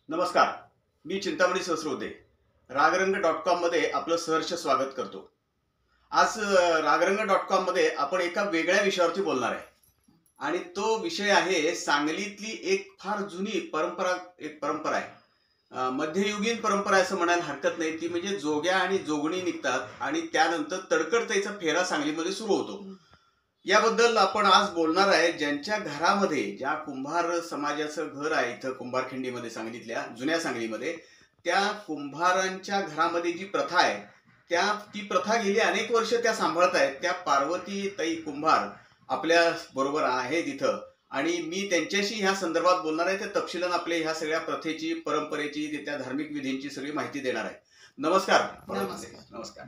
नमस्कार. मी चिंतामणी सहस्रवते. रागरंग.com मध्ये आपलं सहर्ष स्वागत करतो. आज रागरंग.com मध्ये आपण एका वेगळ्या विषयावरती बोलणार आहे आणि तो विषय आहे सांगलीतली एक फार जुनी परंपरा आहे. मध्ययुगीन परंपरा असं म्हणायला हरकत नाही. ती म्हणजे जोग्या आणि जोगणी निघतात आणि त्यानंतर तडकडताईचा फेरा सांगलीमध्ये सुरू होतो. याबद्दल आपण आज बोलणार आहे. ज्यांच्या घरामध्ये, ज्या कुंभार समाजाचं घर आहे इथं कुंभारखिंडीमध्ये, सांगलीतल्या जुन्या सांगलीमध्ये, त्या कुंभारांच्या घरामध्ये जी प्रथा आहे ती प्रथा गेली अनेक वर्ष त्या सांभाळत आहेत. त्या पार्वतीताई कुंभार आपल्या बरोबर आहेत इथं आणि मी त्यांच्याशी ह्या संदर्भात बोलणार आहे. त्या तपशिलानं आपल्या ह्या सगळ्या प्रथेची, परंपरेची, त्या धार्मिक विधींची सगळी माहिती देणार आहे. नमस्कार. नमस्कार.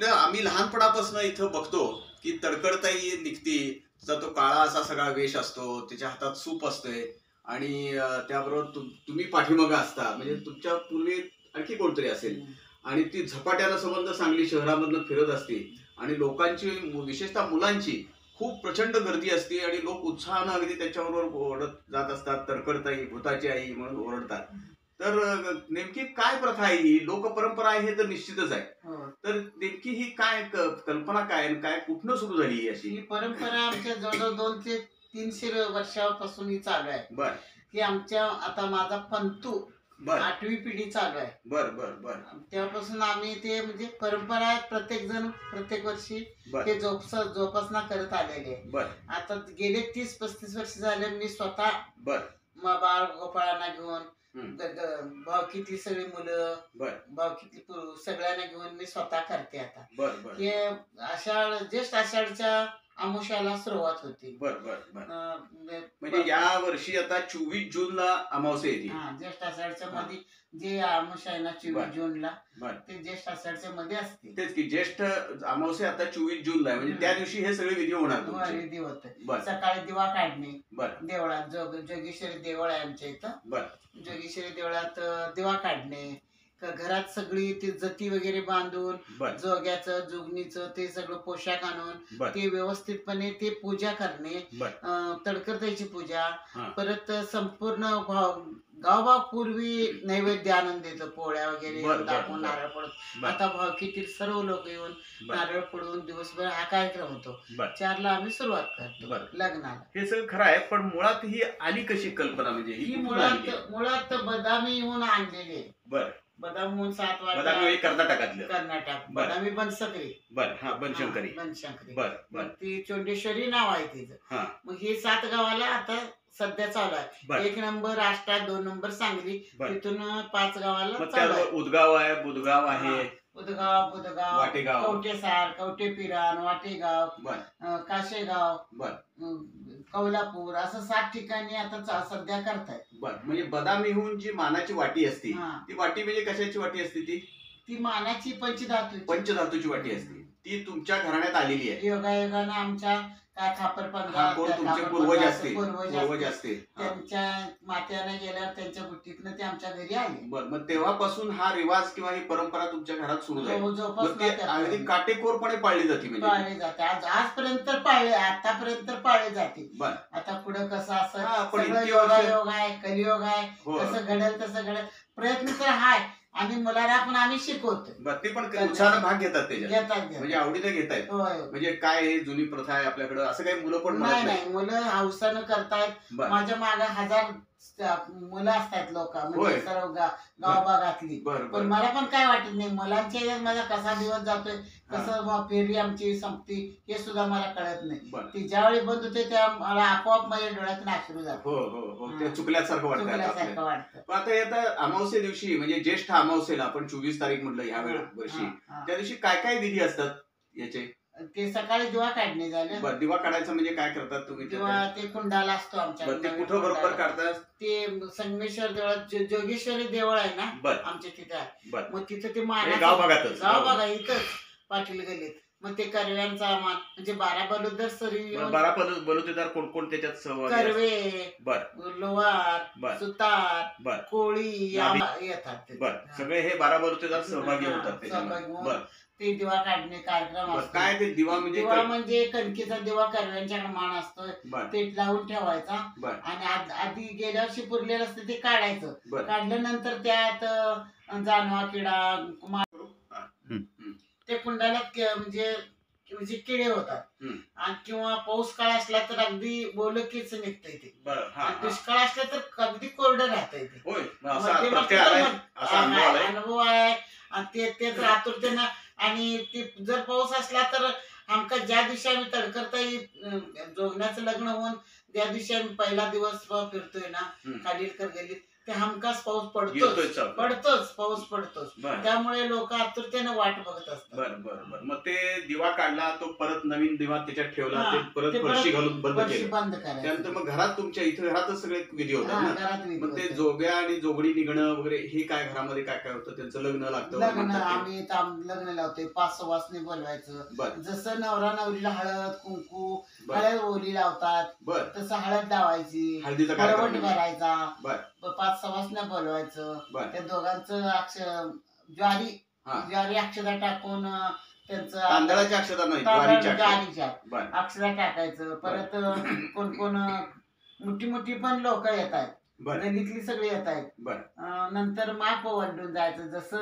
आम्ही लहानपणापासून इथं बघतो की तडकडताई निघती, तिचा तो काळा असा सगळा वेश असतो, तिच्या हातात सूप असतंय आणि त्याबरोबर तुम्ही पाठीमागं असता, म्हणजे तुमच्या पूर्वी आणखी कोणतरी असेल आणि ती झपाट्यानं संबंध सांगली शहरामधनं फिरत असते आणि लोकांची, विशेषतः मुलांची खूप प्रचंड गर्दी असते आणि लोक उत्साहानं अगदी त्याच्याबरोबर ओरडत जात असतात. तडकडताई भूताची आई म्हणून ओरडतात. तर नेमकी काय प्रथा आहे ही? लोकपरंपरा आहे हे तर निश्चितच आहे. तर नेमकी ही काय कल्पना काय आणि काय कुठनं सुरू झाली अशी ही परंपरा? आमच्या जवळ 200 ते 300 वर्षापासून ही चालू आहे. बर. की आमच्या आता माझा पंतू 8वी पिढी चालू आहे. बर बर बर. तेव्हापासून आम्ही ते म्हणजे परंपरा प्रत्येक जण प्रत्येक वर्षी ते जोपासना करत आलेले. बर. आता गेले 30-35 वर्ष झाले मी स्वतः बर बाळ गोपाळांना घेऊन, भावकीतली सगळी मुलं, भावकीतली पुरुष सगळ्यांना घेऊन मी स्वतः करते आता. बर बर. हे ज्येष्ठ आषाढच्या अमावस्याला सुरुवात होती. बर बर बर. म्हणजे या वर्षी आता 24 जूनला अमावस्या येते. ज्येष्ठ आषाढच्या मध्ये जे अमावस्या आहे ना 24 जूनला, ते ज्येष्ठ आषाढच्या मध्ये असते. तेच की ज्येष्ठ अमावस्या आता 24 जूनला आहे, म्हणजे त्या दिवशी हे सगळे विधी होणार. विधी होत. सकाळी दिवा काढणे देवळात, जोगेश्वरी देवळ आहे आमच्या इथं. जोगेश्वरी देवळात दिवा काढणे, घरात सगळी ती जती वगैरे बांधून, जोग्याचं जोगणीचं ते सगळं पोशाख आणून ते व्यवस्थितपणे ते पूजा करणे, तडकडताईची पूजा. परत संपूर्ण गावभाग पूर्वी नैवेद्य आणून देतो, पोळ्या वगैरे दाखवून नारळ पडत. आता भावकीतील सर्व लोक येऊन नारळ पडून दिवसभर हा कार्यक्रम होतो. 4ला आम्ही सुरुवात करतो लग्नाला. हे सगळं खरं आहे, पण मुळात ही आली कशी कल्पना? म्हणजे ही मुळात बदामी येऊन आणलेली. बदामी म्हणून 7 वाजता कर्नाटक बदामी बनशंकरी. बनशंकरी ती चोंडेश्वरी नाव आहे तिचं. मग हे 7 गावाला आता सध्या चालू आहे. 1 नंबर आष्टा, 2 नंबर सांगली, तिथून 5 गावाला चालू आहे. उदगाव आहे, बुधगाव आहे, बुधगाव, वाटेगाव, कवटेसार, कवटेपिरान, वाटेगाव, काशेगाव, कौलापूर, असं 7 ठिकाणी आता सध्या करतायत. म्हणजे बदामीहून जी मानाची वाटी असते, ती वाटी म्हणजे कशाची वाटी असते? ती मानाची पंचधातूची वाटी असते. ती तुमच्या घराण्यात आलेली आहे. योगायोगानं आमच्या काय खापरपंजा पूर्वज असते त्यांच्या मात्याने गेल्यावर त्यांच्या बुट्टीतनं ते आमच्या घरी आले. मग तेव्हापासून हा रिवाज किंवा ही परंपरा तुमच्या घरात सुरू झाली. अगदी काटेकोरपणे पाळली जाते. पाळली जाते आजपर्यंत पाळले, आतापर्यंत पाळले जाते. आता पुढे कसं असं योगायोग आहे, कलियोग आहे, कसं घडेल तसं घडेल. प्रयत्न तर हाय आणि मुलांना पण आम्ही शिकवतो. ते पण उत्साहानं भाग घेतात त्याच्यात, म्हणजे आवडीने घेतायत. म्हणजे काय हे जुनी प्रथा आहे आपल्याकडे असं काही मुलं पण नाही, मुलं हौसानं करतायत. माझ्या मागे 1000 मुलं असतात लोक, म्हणजे सर्व गावभागातली. पण मला पण काय वाटत नाही, मुलांच्या याच्यात माझा कसा दिवस जातोय, कसं फेरी आमची संपती हे सुद्धा मला कळत नाही. ती ज्यावेळी बंद होते त्या मला आपोआप माझ्या डोळ्यातून अश्रू जातो. चुकल्यासारखं वाटतं. आता अमावस्या दिवशी, म्हणजे ज्येष्ठ अमावस्येला आपण 24 तारीख म्हटलं ह्या वर्षी, त्या दिवशी काय काय विधी असतात याचे? ते सकाळी दिवा काढणे झाले. दिवा काढायचं म्हणजे काय करतात तुम्ही? दिवा ते कुंडाला असतो आमच्या. कुठं बरोबर काढतात? ते संगमेश्वर देवळात जोगेश्वरी देवळ आहे ना आमच्या तिथं. मग तिथं ते गावभागात इथंच पाटील गल्लीत. मग ते कर्व्यांचा मान, म्हणजे 12 बलुतेदार सरी. 12 बलुतेदार कोण त्याच्यात सहभागी? कर्वे, लोहार, सुतार, कोळी येतात. सगळे हे 12 बलुतेदार सहभागी होतात. ते दिवा काढणे कार्यक्रम असतो. काय ते दिवा म्हणजे? दिवा म्हणजे कणकीचा दिवा करव्यांच्याकडे मान असतोय, ते लावून ठेवायचा आणि आधी गेल्या वर्षी पुरलेलं असतं ते काढायचं. काढल्यानंतर त्यात जानवा किडा ते कुंडाला म्हणजे किडे होतात आणि किंवा पाऊस काळ असला तर अगदी बोलकीच निघतंय ते. दुष्काळ असला तर अगदी कोरडं राहतंय ते. अनुभव आहे आणि तेच आतुरतेनं. आणि ते जर पाऊस असला तर आमका ज्या दिवशी आम्ही तडकरताई जोगण्याचं लग्न होऊन ज्या दिवशी आम्ही पहिला दिवस फिरतोय ना खालीलकर गल्लीत, ते हमखास पाऊस पाऊस पडतोच. त्यामुळे लोक आतुरतेने वाट बघत असतात. बरं. मग ते दिवा काढला, तो परत नवीन दिवा त्याच्यात ठेवला, ते परत फरशी घालून बंद केलं. त्यानंतर मग घरात तुमच्या इथं घरातच सगळे विधी होतात ना? मग ते जोग्या आणि जोगडी निघणं वगैरे हे काय घरामध्ये काय काय होतं? त्यांचं लग्न लागतं. आम्ही लग्न लावतोय, 5 सवासणी बोलवायचं. जसं नवरा नवरीला हळद कुंकू हळद ओली लावतात तसं हळद लावायची, हळवट भरायचा, 5 सवासण्या बोलवायचं. त्या दोघांचं ज्वारी अक्षता टाकून त्यांचं तांदळाच्या अक्षता नाही, ज्वारीच्या अक्षता टाकायचं. परत कोण मोठी पण लोक येत आहेत, गल्लीतली सगळी येत आहेत. नंतर माप ओवाळून जायचं, जसं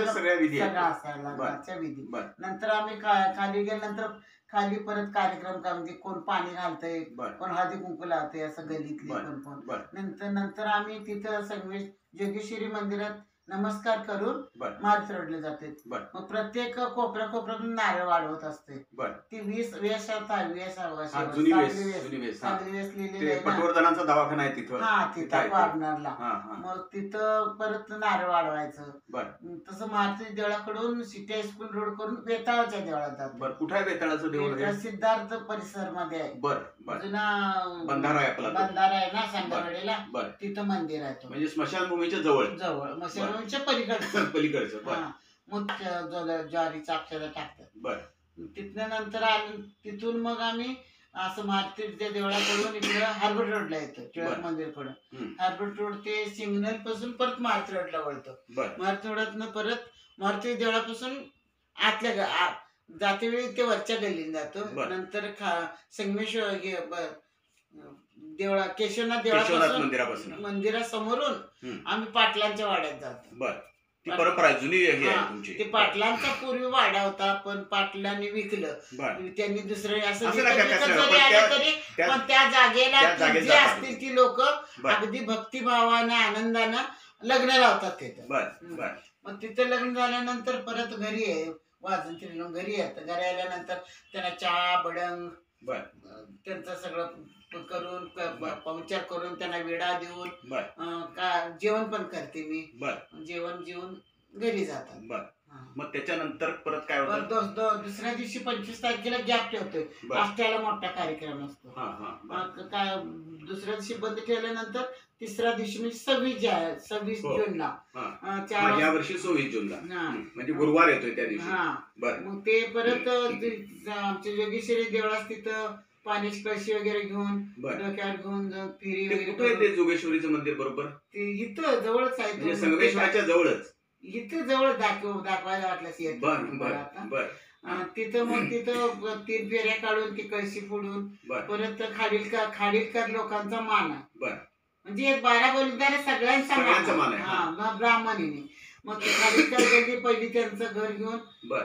सगळ्या विधी लग्नाच्या विधी. नंतर आम्ही खाली गेल्यानंतर खाली परत कार्यक्रम म्हणजे कोण पाणी घालतंय, कोण हळदी कुंकू लावतंय, असं गल्लीतले कोण. नंतर आम्ही तिथं संगमेश जोगेश्वरी मंदिरात नमस्कार करून माल चढले जाते. मग प्रत्येक कोपऱ्यातून नारळ वाढवत असते. ती 20 वेस पटवर्धनांचा दवाखाना आहे तिथं, तिथं वाढणारला. मग तिथं परत नारळ वाढवायचं. तसं मारुती देवळाकडून सिटी हायस्कूल रोड करून बेताळाच्या देवळात जातो. कुठे आहे बेताळाचं देऊळ? सिद्धार्थ परिसर मध्ये आहे. जुना बंधारा आहे आपला, बंधारा आहे ना सांगरवाडीला, तिथं मंदिर आहे. म्हणजे स्मशानभूमीच्या जवळ स्मशानभूमीच्या पलीकडचं. मग ज्वारीचा अक्षता टाकतात. तिथून मग आम्ही असं मारुतीच्या देवळाकडून इकडे हार्बर रोडला येतो, टिळक मंदिर कडून. हार्बर रोड ते सिग्नल पासून परत मारुती रोडला वळतो. मारुती रोडातनं परत मारुती देवळापासून आतल्या जातेवेळी ते वरच्या गल्लीत जातो. नंतर संगमेश्वर देवळा केशवनाथ देवळापासून मंदिरासमोरून आम्ही पाटलांच्या वाड्यात जातो. ती परंपरा जुनी तुमची. ते पाटलांचा पूर्वी वाडा होता, पण पाटलांनी विकलं. त्यांनी दुसरे असं तरी पण त्या जागेला जे असतील ती लोक अगदी भक्तिभावानं आनंदानं लग्न लावतात तिथं. मग तिथं लग्न झाल्यानंतर परत घरी वाजून फिरून घरी येतात. घरी आल्यानंतर त्यांना चहा भडंग त्यांचं सगळं करून पाहुणचार करून त्यांना विडा देऊन जेवण पण करते मी. जेवण जेवून घरी जातात. मग त्याच्यानंतर परत काय होतं? दुसऱ्या दिवशी 25 तारखेला गॅप ठेवतोय, आष्ट्याला मोठा कार्यक्रम असतो. काय दुसऱ्या दिवशी बंद ठेवल्यानंतर तिसऱ्या दिवशी म्हणजे 26 जूनला, या वर्षी 26 जूनला म्हणजे गुरुवार येतोय त्या दिवशी. मग ते परत आमच्या जोगेश्वरी देवळात तिथं पाण्याची कळशी वगैरे घेऊन डोक्यावर घेऊन फेरी वगैरे. जोगेश्वरीचं मंदिर बरोबर इथं जवळच आहे, संगमेश्वराच्या जवळच इथं जवळ दाखवायला वाटलं. तिथं मग तिथं 3 फेऱ्या काढून ती कळशी फोडून परत खाडीलकर लोकांचा मान आहे. म्हणजे 12 बलिदान सगळ्यांचा मान आहे ब्राह्मणीने. मग ते खाडीलकर गल्ली पहिली त्यांचं घर घेऊन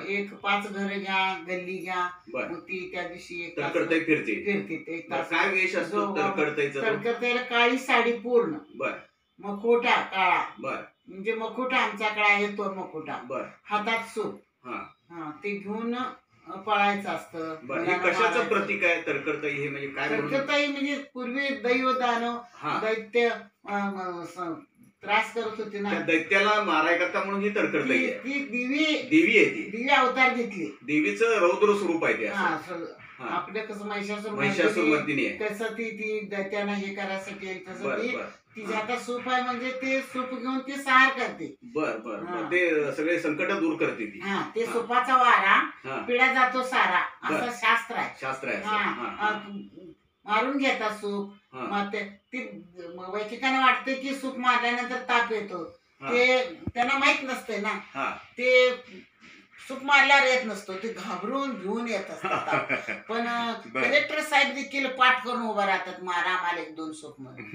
एक 5 घर घ्या, गल्ली घ्या. मग ती त्या दिवशी फिरते. एक तास. काय वेश असतो तडकरताईला? काळी साडी पूर्ण, मखोटा काळा, म्हणजे मखोटा आमच्याकडे आहे तो मखोटा, हातात सूप, ते घेऊन पळायचं असतं. कशाचं प्रतीक आहे तडकरताई हे? म्हणजे काय? तडकरताई म्हणजे पूर्वी दैव दानव दैत्य त्रास करत होते ना, दैत्याला माराय करता म्हणून ही तडकरताई. ती देवी आहे, ती देवी अवतार घेतली. देवीचं रौद्र स्वरूप आहे ते. आपल्या कसं महिषासूर मर्दिनी आहे, तसं ती दैत्यानं हे करायसाठी तसं तिचे आता सूप आहे, म्हणजे ते सूप घेऊन ती सहार करते. ते सगळे संकट दूर करते ती. ते सुपाचा वारा पिढा जातो सारा, असं शास्त्र आहे. मारून घेतात सूप. मग ती वैशिकांना वाटतं की सूप मारल्यानंतर ताप येतो, ते त्यांना माहित नसते ना. ते सूप मारल्यावर येत नसतो, ते घाबरून घेऊन येत असतात. पण कलेक्टर साहेब देखील पाठ करून उभा राहतात, मारा आम्हाला 1-2 सूप म्हणून.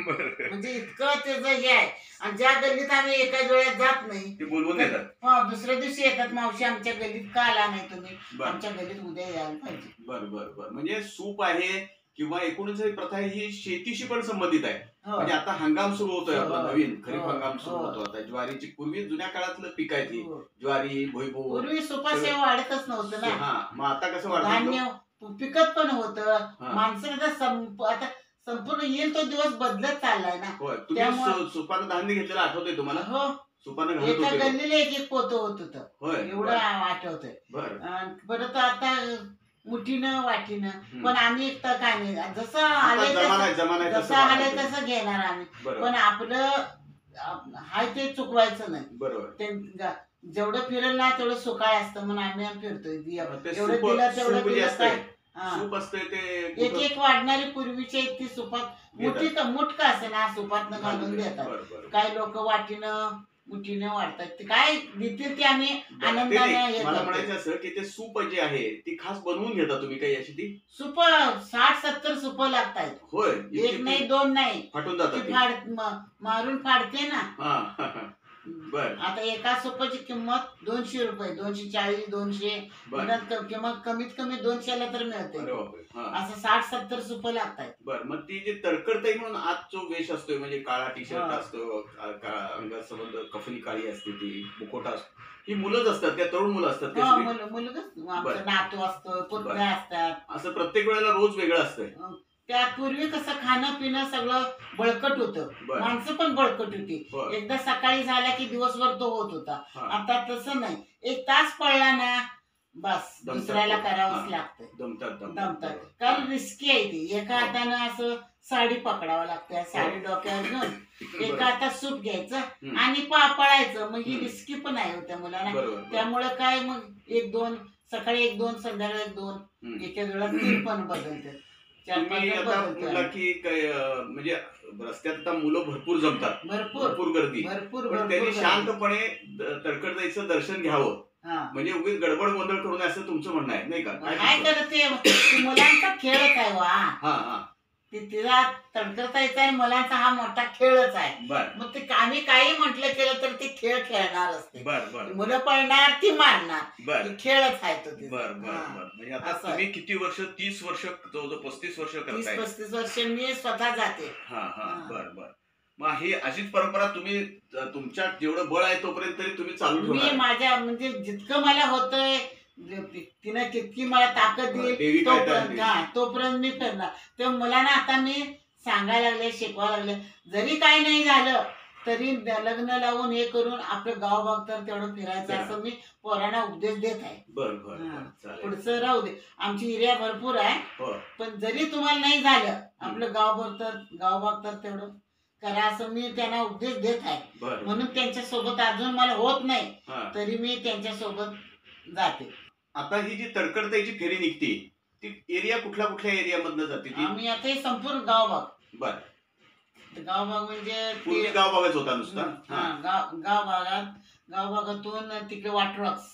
म्हणजे इतकं त्याचं हे आहे. आणि ज्या गल्लीत आम्ही एका वेळेत जात नाही, ते बोलवून येतात. दुसऱ्या दिवशी येतात, मावशी आमच्या गल्लीत का आला नाही तुम्ही, आमच्या गल्लीत उद्या यायला पाहिजे. बरं बरं बरं. म्हणजे सूप आहे किंवा एकूणच ही प्रथा ही शेतीशी पण संबंधित आहे. म्हणजे आता हंगाम सुरू होतोय आपला नवीन खरीप हंगाम सुरू होतो आता. ज्वारीची पूर्वी जुन्या काळातलं पीक आहे ती ज्वारी, भुईमूग. पूर्वी सुपासेव वाढतच नव्हतं ना. हा, मग आता कसं वाढतं? धान्य पिकत पण होतं. माणसं आता संपूर्ण येईल तो दिवस बदलत चाललाय ना. तुम्ही सुपानं धान्य घेतलेलं आठवतंय तुम्हाला? हो, सुपानं एका गल्लीला 1-1 पोतं होत होतं, एवढं आठवतंय. परत आता मुठीनं वाटीनं. पण आम्ही एकटा काय नाही, जसं आलंय तसं घेणार आम्ही. पण आपलं हाय ते चुकवायचं नाही. बरोबर. जेवढं फिरेल ना तेवढं सुकाळ असतं म्हणून आम्ही फिरतोय. एवढं दिलं तेवढं दिलं काय. सूप असतंय ते 1-1 वाढणारी पूर्वीची ती सुपात मुठ का असे ना सुपातनं घालून देतात. काही लोक वाटीनं मुठीनं वाढतात. ते काय देतील ते आम्ही आनंदाने. मला म्हणायचं असं की ते सूप जे आहे ती खास बनवून घेता तुम्ही काही अशी ती सूप 60-70 सूप लागतात. होय, 1 नाही 2 नाही, फाटून जातात. मारून फाडते ना. बर. आता एका सूपाची किंमत 200 रुपये, 240, 200, किंमत कमीत कमी 200ला तर मिळते. असं 60-70 सूप लागतात. बर. मग ती जी तडकडताई म्हणून आज जो वेश असतोय म्हणजे काळा टी शर्ट असतो, अंगासंबंध कफनी काळी असते, ती मुखोटा असतो, ही मुलंच असतात त्या तरुण मुलं असतात? मुलगच, नातू असतो, पुतण्या असतात. असं प्रत्येक वेळेला रोज वेगळं असतंय? त्या पूर्वी कसं खाणं पिणं सगळं बळकट होतं, माणसं पण बळकट होती. एकदा सकाळी झाला की दिवसभर तो होत होता. आता तसं नाही, 1 तास पडला ना बस दुसऱ्याला करावंच लागतं. दमतात. कारण रिस्की आहे ती. एका हातानं असं साडी पकडावं लागते, साडी डोक्यावर घेऊन एका हातात सूप घ्यायचं आणि पळायचं. मग ही रिस्की पण आहे होत्या मुलांना. त्यामुळे काय मग 1-2 सकाळी 1-2 संध्याकाळी 1-2 एका वेळा 3 पण बदलतात. तुम्ही आता म्हटला की म्हणजे रस्त्यात आता मुलं भरपूर जमतात, भरपूर गर्दी, पण त्यांनी शांतपणे तडकडताईचं दर्शन घ्यावं, म्हणजे उगीच गडबड गोंधळ करू नये असं तुमचं म्हणणं आहे, नाही का? काय करते मुलांचा खेळच आहे वा. तिला तडकडतायचा आणि मुलांचा हा मोठा खेळच आहे. मग ते आम्ही काही म्हटलं केलं तर ते खेळ खेळणार असते. मुलं पळणार, ती मारणार, खेळच आहे तो. म्हणजे आता तुम्ही किती वर्ष? 30 वर्ष, 35 वर्ष करताय? 30-35 वर्ष मी स्वतः जाते. बर. मग ही अशीच परंपरा तुम्ही तुमच्या जेवढं बळ आहे तोपर्यंत तरी तुम्ही चालू ठेवणार? मी माझ्या म्हणजे जितकं मला होतंय, तिने कितकी मला ताकद देईल तोपर्यंत मी करणार. ते मुलांना आता मी सांगायला लागले, शिकवायला लागले. जरी काही नाही झालं तरी लग्न लावून हे करून आपलं गाव भाग तर तेवढं फिरायचं असं मी पोरांना उपदेश देत आहे. पुढचं राहू दे, आमची एरिया भरपूर आहे, पण जरी तुम्हाला नाही झालं आपलं गाव भाग तर तेवढं करा असं मी त्यांना उपदेश देत आहे. म्हणून त्यांच्या सोबत अजून मला होत नाही तरी मी त्यांच्या सोबत जाते. आता ही जी तडकडताईची फेरी निघते ती एरिया कुठल्या एरिया मधनं जाते ती? आम्ही आता हे संपूर्ण गावभाग. गावभाग म्हणजे गावभागच होता नुसता? गावभागातून तिकडे वॉटरवर्क्स,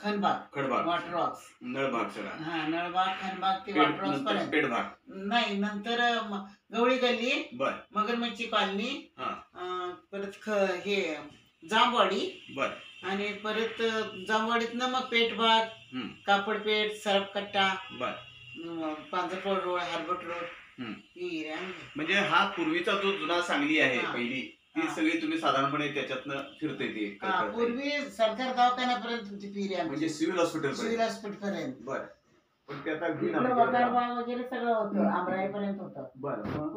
खनबाग, वॉटरवर्क्स, नळभाग सगळा. नळभाग, खनबाग ते वॉटरवर्क्स पर्यंत. पेठभाग नाही, नंतर गवळी गल्ली, मगरमच्छी कॉलनी, परत हे जांभवाडी, आणि परत जांभवाडीतनं मग पेठभाग, कापडपेठ, सरपकट्टा, पांजरपोळ रोड, हार्बट रोड, ही एरिया. म्हणजे हा पूर्वीचा जो जुना सांगली आहे पहिली, ती सगळी तुम्ही साधारणपणे त्याच्यातनं फिरते ती? पूर्वी सरकार दवाखान्यापर्यंत होती एरिया, म्हणजे सिव्हिल हॉस्पिटल पर्यंत. पण ते आता वगैरे सगळं होतं, आमराई पर्यंत होतं.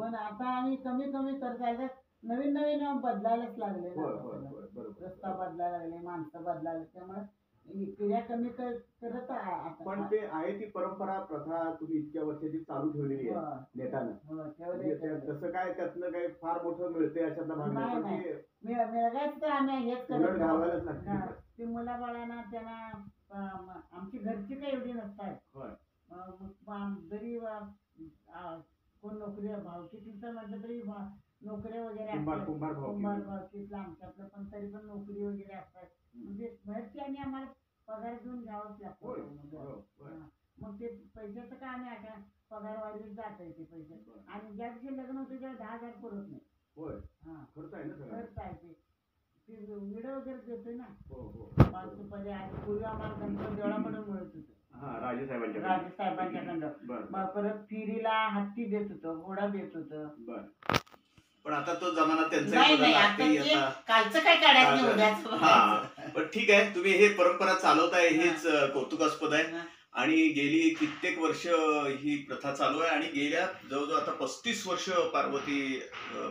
पण आता आम्ही कमी करत नवीन बदलायलाच लागले. रस्ता बदलायला लागले, माणसं बदलायला, त्यामुळे पिढ्या कमी करत आहे. पण ते आहे ती परंपरा प्रथा तुम्ही इतक्या वर्षाची चालू ठेवलेली आहे नेटानं. तसं काय त्यातनं काही फार मोठं मिळते अशातला भाग नाही. मिळायचं तर आम्ही हेच करत घालवायलाच लागते. ती मुलाबाळांना त्यांना आमची घरची काही एवढी नसतात. जरी कोण नोकरी भावकीचं म्हटलं तरी नोकऱ्या वगैरे असतात, कुंभार भावकीतलं आमच्यातलं, पण तरी पण नोकरी वगैरे असतात. म्हणजे बाहेरची आणि आम्हाला पगार घेऊन घ्यावंच लागतं. मग ते पैशाचं काय आम्ही आता पगार वाढीत जात आहे ते पैसे. आणि ज्या दिवशी लग्न होते तेव्हा 10,000 पुरत नाही. खर्च आहे ना, खर्च आहे ते विडं वगैरे देतोय ना. 5 रुपये आणि पूर्वी आम्हाला गणपती देवळाकडे मिळत होतं. राजेसाहेबांच्याकडं. परत फिरीला हत्ती देत होतं, घोडा देत होतं. पण आता तो जमाना त्यांचा कालचं काय काढायचं. पण ठीक आहे, तुम्ही हे परंपरा चालवताय हेच कौतुकास्पद आहे. आणि गेली कित्येक वर्ष ही प्रथा चालू आहे आणि गेल्या जवळजवळ आता 35 वर्ष पार्वती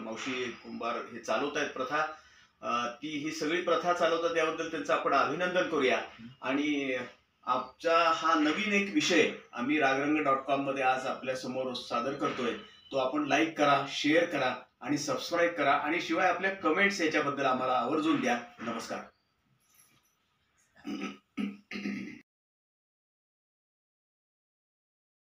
मावशी कुंभार हे चालवत आहेत प्रथा. ती ही सगळी प्रथा चालवतात त्याबद्दल त्यांचं आपण अभिनंदन करूया. आणि आमचा हा नवीन एक विषय आम्ही रागरंग.com मध्ये आज आपल्या समोर सादर करतोय. तो आपण लाईक करा, शेअर करा आणि सबस्क्राईब करा आणि शिवाय आपल्या कमेंट्स याच्याबद्दल आम्हाला आवर्जून द्या. नमस्कार.